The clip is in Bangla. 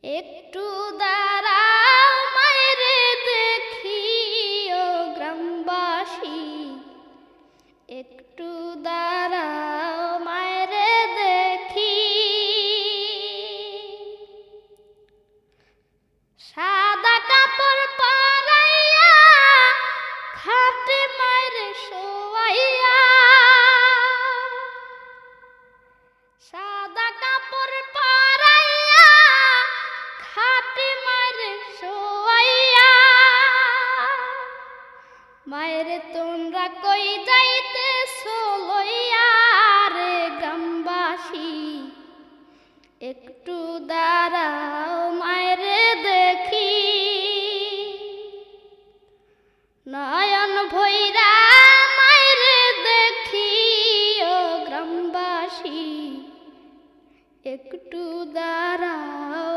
একটু দাঁড়াও মায়েরে দেখি ও গ্রামবাসী, একটু দাঁড়াও মায়েরে দেখি। সাদা কাপড় পরাইয়া খাটে মায়েরে শোয়াইয়া, সাদা কাপড় পরাইয়া খাটে মায়েরে শোয়াইয়া। মায়েরে তোমরা কই যাই